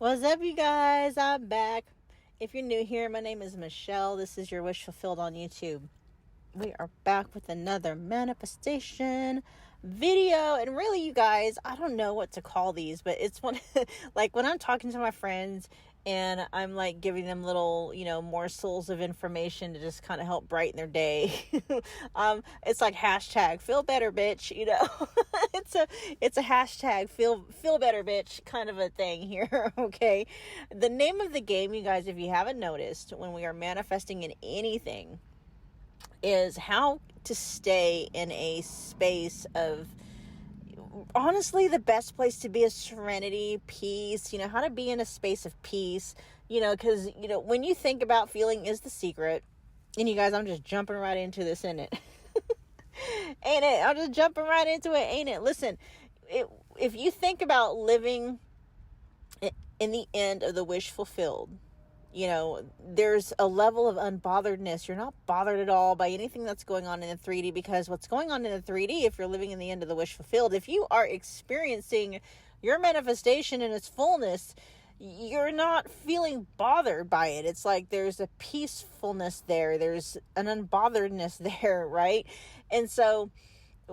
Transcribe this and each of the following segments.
What's up, you guys? I'm back. If you're new here, my name is Michelle. This is your Wish Fulfilled on YouTube. We are back with another manifestation video. And really, you guys, I don't know what to call these, but it's one like when I'm talking to my friends and I'm like giving them little, morsels of information to just kind of help brighten their day. It's like hashtag feel better, bitch. It's a hashtag feel better, bitch kind of a thing here. Okay. The name of the game, you guys, if you haven't noticed, when we are manifesting in anything, is how to stay in a space of, honestly, the best place to be is serenity, peace, how to be in a space of peace, because, when you think about feeling is the secret, and you guys, I'm just jumping right into this, ain't it? Ain't it? I'm just jumping right into it, ain't it? Listen, if you think about living in the end of the wish fulfilled, there's a level of unbotheredness. You're not bothered at all by anything that's going on in the 3D, because what's going on in the 3D, if you're living in the end of the wish fulfilled, if you are experiencing your manifestation in its fullness, you're not feeling bothered by it. It's like there's a peacefulness there. There's an unbotheredness there, right? And so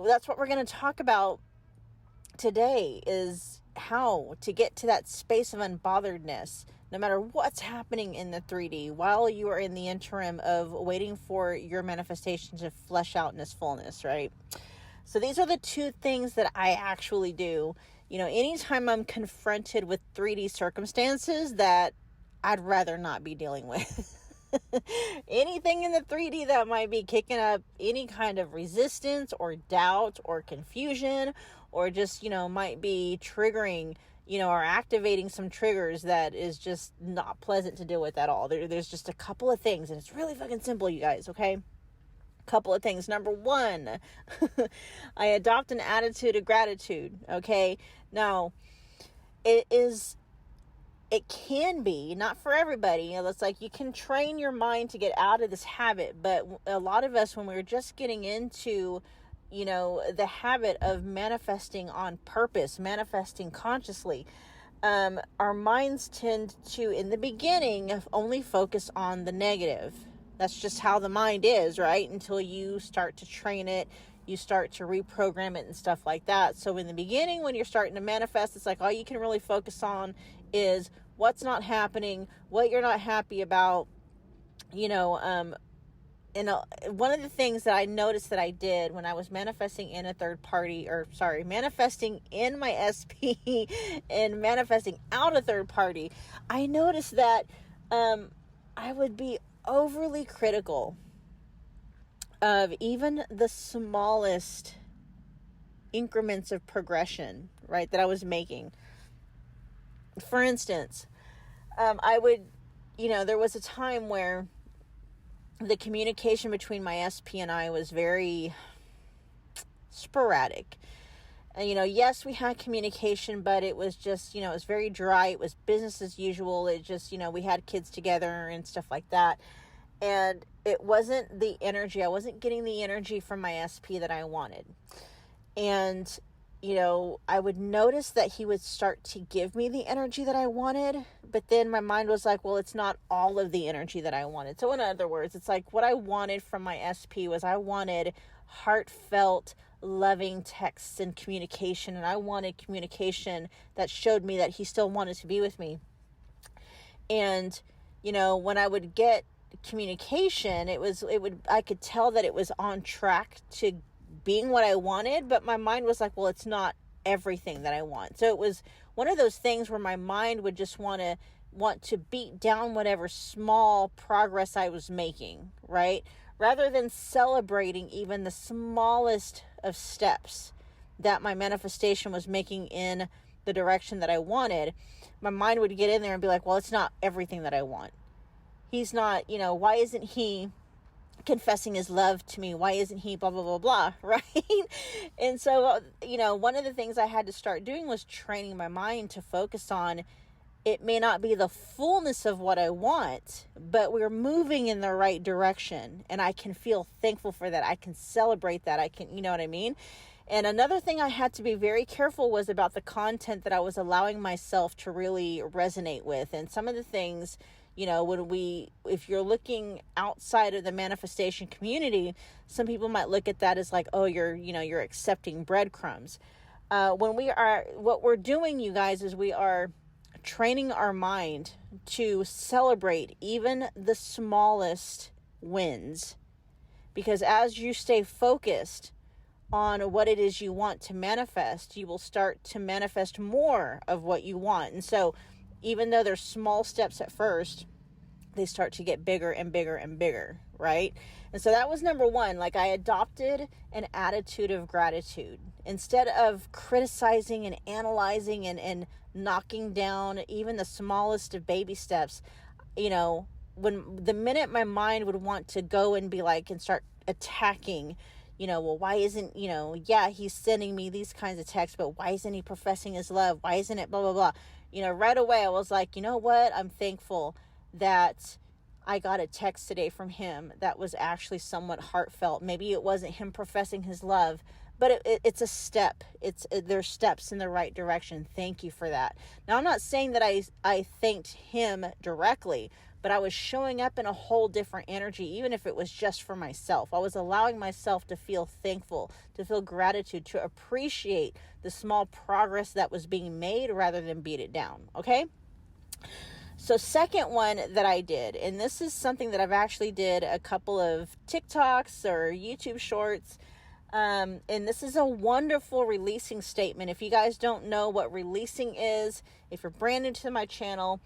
that's what we're going to talk about today, is how to get to that space of unbotheredness, no matter what's happening in the 3D, while you are in the interim of waiting for your manifestation to flesh out in its fullness, right? So these are the two things that I actually do. Anytime I'm confronted with 3D circumstances that I'd rather not be dealing with. Anything in the 3D that might be kicking up any kind of resistance or doubt or confusion, or just, might be triggering, or activating some triggers that is just not pleasant to deal with at all. There's just a couple of things, and it's really fucking simple, you guys, okay? Couple of things. Number one, I adopt an attitude of gratitude, okay? Now, it can be, not for everybody. It's like you can train your mind to get out of this habit. But a lot of us, when we're just getting into, the habit of manifesting on purpose, manifesting consciously, our minds tend to, in the beginning, only focus on the negative. That's just how the mind is, right? Until you start to train it, you start to reprogram it and stuff like that. So in the beginning, when you're starting to manifest, it's like all you can really focus on is what's not happening, what you're not happy about, and one of the things that I noticed that I did when I was manifesting in manifesting in my SP and manifesting out a third party, I noticed that I would be overly critical of even the smallest increments of progression, right, that I was making. For instance, I would, there was a time where the communication between my SP and I was very sporadic. And, yes, we had communication, but it was just, it was very dry. It was business as usual. It just, we had kids together and stuff like that. And it wasn't the energy. I wasn't getting the energy from my SP that I wanted. And, I would notice that he would start to give me the energy that I wanted, but then my mind was like, well, it's not all of the energy that I wanted. So in other words, it's like what I wanted from my SP was I wanted heartfelt, loving texts and communication, and I wanted communication that showed me that he still wanted to be with me. And, when I would get communication, I could tell that it was on track to being what I wanted, but my mind was like, well, it's not everything that I want. So it was one of those things where my mind would just want to beat down whatever small progress I was making, right? Rather than celebrating even the smallest of steps that my manifestation was making in the direction that I wanted, my mind would get in there and be like, well, it's not everything that I want. He's not, why isn't he confessing his love to me? Why isn't he blah, blah, blah, blah, right? And so, one of the things I had to start doing was training my mind to focus on, it may not be the fullness of what I want, but we're moving in the right direction. And I can feel thankful for that. I can celebrate that. I can, you know what I mean? And another thing I had to be very careful was about the content that I was allowing myself to really resonate with. And some of the things, if you're looking outside of the manifestation community, some people might look at that as like, oh, you're accepting breadcrumbs. What we're doing, you guys, is we are training our mind to celebrate even the smallest wins. Because as you stay focused on what it is you want to manifest, you will start to manifest more of what you want. And so even though there's small steps at first, they start to get bigger and bigger and bigger, right? And so that was number one. Like, I adopted an attitude of gratitude. Instead of criticizing and analyzing and knocking down even the smallest of baby steps, when the minute my mind would want to go and be like, and start attacking, well, why isn't, he's sending me these kinds of texts, but why isn't he professing his love? Why isn't it blah, blah, blah? Right away I was like, you know what? I'm thankful that I got a text today from him that was actually somewhat heartfelt. Maybe it wasn't him professing his love, but it's a step. There's steps in the right direction. Thank you for that. Now, I'm not saying that I thanked him directly, but I was showing up in a whole different energy, even if it was just for myself. I was allowing myself to feel thankful, to feel gratitude, to appreciate the small progress that was being made rather than beat it down. Okay? So second one that I did, and this is something that I've actually did a couple of TikToks or YouTube shorts, and this is a wonderful releasing statement. If you guys don't know what releasing is, if you're brand new to my channel,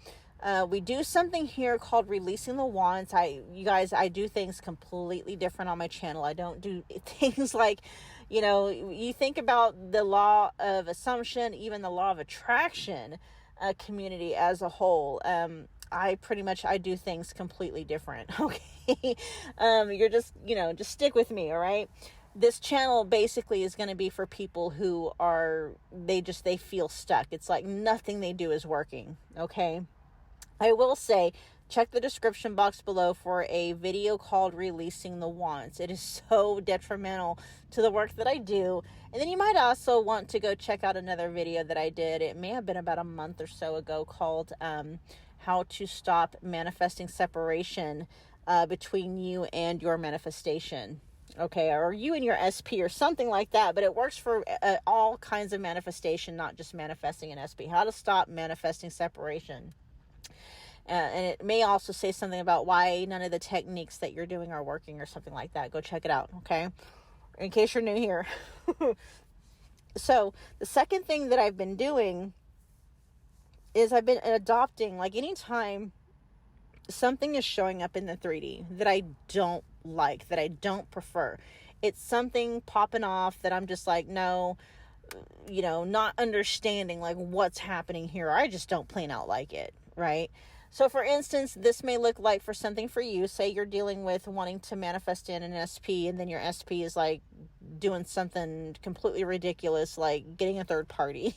we do something here called releasing the wands. I do things completely different on my channel. I don't do things like, you think about the law of assumption, even the law of attraction, community as a whole. I do things completely different. Okay. You're just stick with me. All right. This channel basically is going to be for people who they feel stuck. It's like nothing they do is working. Okay. I will say, check the description box below for a video called Releasing the Wands. It is so detrimental to the work that I do. And then you might also want to go check out another video that I did. It may have been about a month or so ago, called How to Stop Manifesting Separation Between You and Your Manifestation. Okay, or you and your SP or something like that. But it works for all kinds of manifestation, not just manifesting an SP. How to stop manifesting separation. And it may also say something about why none of the techniques that you're doing are working or something like that. Go check it out, okay? In case you're new here. So the second thing that I've been doing is I've been adopting, like, anytime something is showing up in the 3D that I don't like, that I don't prefer, it's something popping off that I'm just like, no, not understanding like what's happening here. I just don't plain out like it, right? So for instance, this may look like for something for you. Say you're dealing with wanting to manifest in an SP, and then your SP is like doing something completely ridiculous, like getting a third party,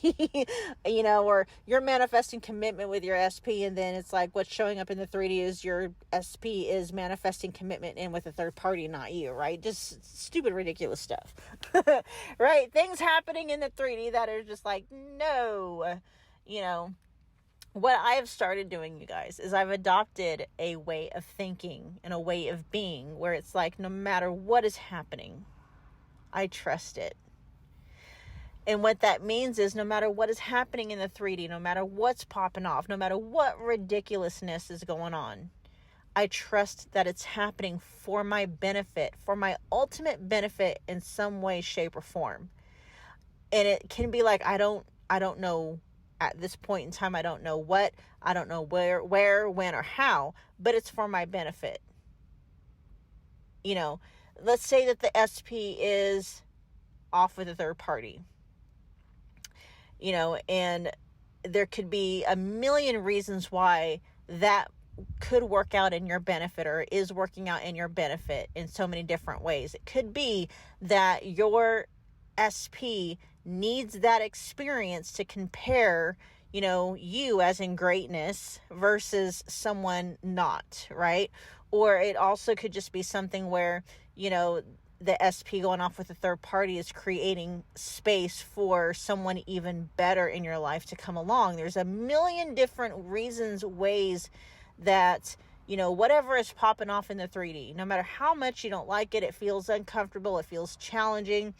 or you're manifesting commitment with your SP, and then it's like what's showing up in the 3D is your SP is manifesting commitment in with a third party, not you, right? Just stupid, ridiculous stuff, right? Things happening in the 3D that are just like, no, What I have started doing, you guys, is I've adopted a way of thinking and a way of being where it's like, no matter what is happening, I trust it. And what that means is no matter what is happening in the 3D, no matter what's popping off, no matter what ridiculousness is going on, I trust that it's happening for my benefit, for my ultimate benefit in some way, shape, or form. And it can be like, I don't know. At this point in time, I don't know what, I don't know where, when, or how, but it's for my benefit. Let's say that the SP is off with a third party, and there could be a million reasons why that could work out in your benefit, or is working out in your benefit in so many different ways. It could be that your SP needs that experience to compare, you as in greatness versus someone not, right? Or it also could just be something where, the SP going off with a third party is creating space for someone even better in your life to come along. There's a million different reasons, ways that, whatever is popping off in the 3D, no matter how much you don't like it, it feels uncomfortable, it feels challenging.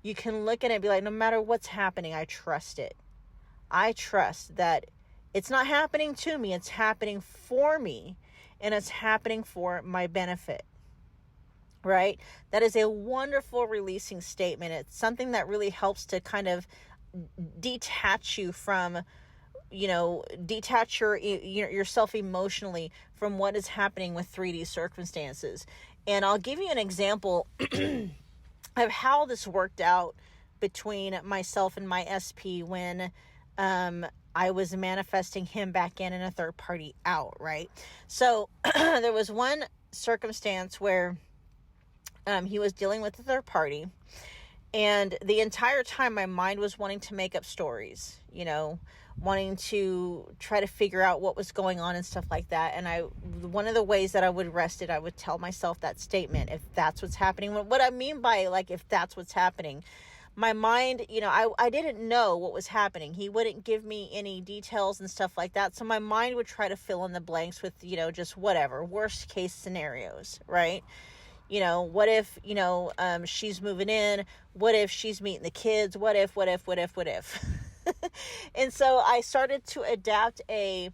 You can look at it and be like, no matter what's happening, I trust it. I trust that it's not happening to me, it's happening for me, and it's happening for my benefit. Right? That is a wonderful releasing statement. It's something that really helps to kind of detach you from, detach yourself emotionally from what is happening with 3D circumstances. And I'll give you an example of how this worked out between myself and my SP when I was manifesting him back in and a third party out, right? So there was one circumstance where he was dealing with a third party, and the entire time my mind was wanting to make up stories, wanting to try to figure out what was going on and stuff like that. And one of the ways that I would rest it, I would tell myself that statement, if that's what's happening. What I mean by, like, if that's what's happening, my mind, I didn't know what was happening. He wouldn't give me any details and stuff like that. So my mind would try to fill in the blanks with, just whatever, worst case scenarios, right? What if, she's moving in? What if she's meeting the kids? What if? And so I started to adapt if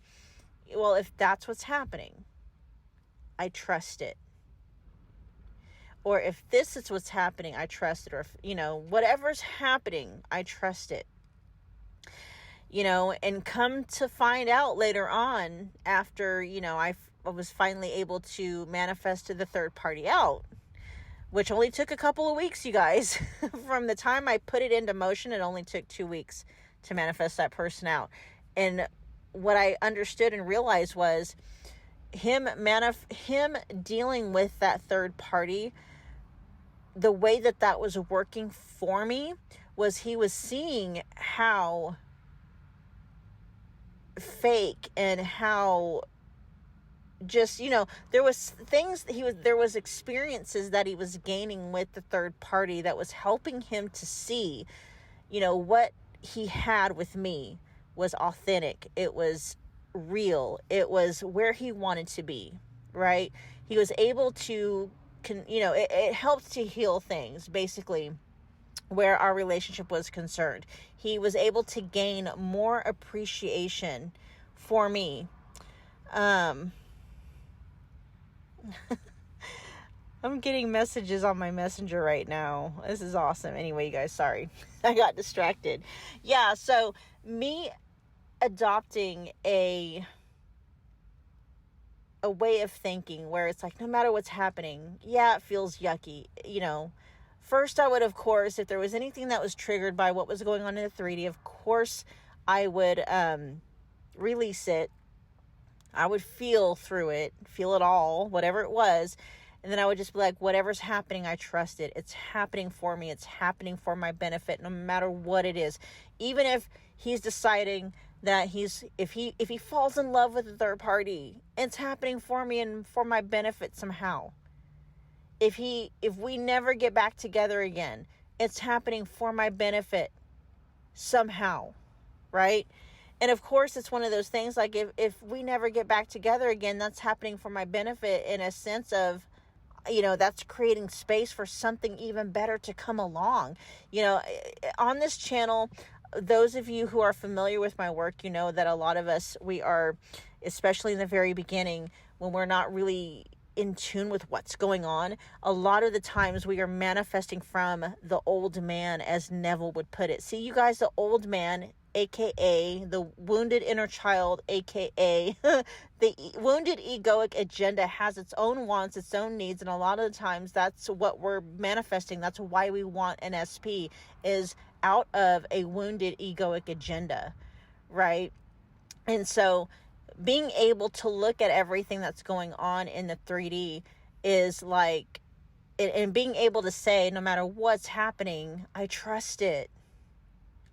that's what's happening, I trust it. Or if this is what's happening, I trust it. Or if, whatever's happening, I trust it. And come to find out later on, after, I was finally able to manifest the third party out, which only took a couple of weeks, you guys. From the time I put it into motion, it only took 2 weeks to manifest that person out. And what I understood and realized was him dealing with that third party, the way that was working for me was he was seeing how fake and how just, there was things there was experiences that he was gaining with the third party that was helping him to see, what he had with me was authentic. It was real. It was where he wanted to be, right? He was able to, it helped to heal things, basically, where our relationship was concerned. He was able to gain more appreciation for me. I'm getting messages on my messenger right now. This is awesome. Anyway, you guys, sorry. I got distracted. Yeah, so me adopting a way of thinking where it's like, no matter what's happening, yeah, it feels yucky. First I would, of course, if there was anything that was triggered by what was going on in the 3D, of course I would release it. I would feel through it, feel it all, whatever it was. And then I would just be like, whatever's happening, I trust it. It's happening for me. It's happening for my benefit, no matter what it is. Even if he's deciding that if he falls in love with a third party, it's happening for me and for my benefit somehow. If we never get back together again, it's happening for my benefit somehow, right? And of course, it's one of those things like if we never get back together again, that's happening for my benefit in a sense of, that's creating space for something even better to come along. On this channel, those of you who are familiar with my work, that a lot of us, we are, especially in the very beginning, when we're not really in tune with what's going on, a lot of the times we are manifesting from the old man, as Neville would put it. See, you guys, the old man, aka the wounded inner child, aka the wounded egoic agenda, has its own wants, its own needs, and a lot of the times that's what we're manifesting. That's why we want an SP, is out of a wounded egoic agenda, right? And so being able to look at everything that's going on in the 3D is like, and being able to say, no matter what's happening, I trust it.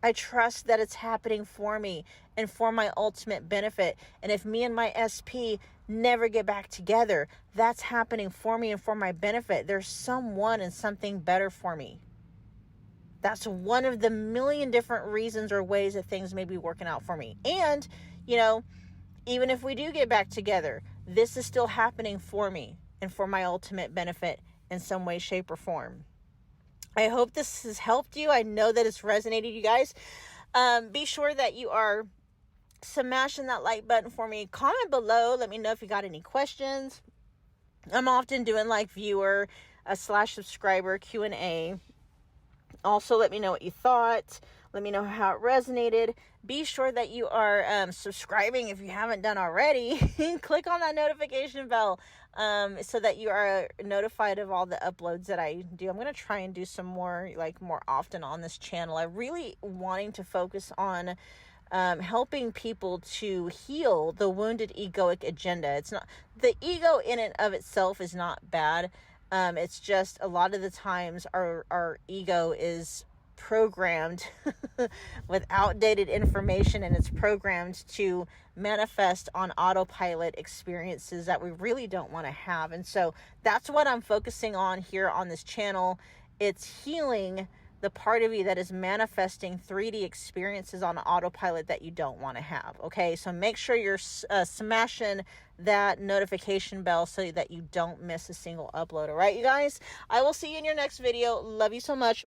I trust that it's happening for me and for my ultimate benefit. And if me and my SP never get back together. That's happening for me and for my benefit. There's someone and something better for me. That's one of the million different reasons or ways that things may be working out for me. And, you know, even if we do get back together, this is still happening for me and for my ultimate benefit in some way, shape, or form. I hope this has helped you. I know that it's resonated, you guys. Be sure that you are smashing that like button for me. Comment below. Let me know if you got any questions. I'm often doing like viewer / subscriber Q&A. Also, let me know what you thought. Let me know how it resonated. Be sure that you are subscribing if you haven't done already. Click on that notification bell so that you are notified of all the uploads that I do. I'm going to try and do some more often on this channel. I'm really wanting to focus on helping people to heal the wounded egoic agenda. It's not, the ego in and of itself is not bad. It's just a lot of the times our ego is programmed with outdated information, and it's programmed to manifest on autopilot experiences that we really don't want to have. And so that's what I'm focusing on here on this channel. It's healing the part of you that is manifesting 3D experiences on autopilot that you don't want to have. Okay, so make sure you're smashing that notification bell so that you don't miss a single upload. All right, you guys, I will see you in your next video. Love you so much.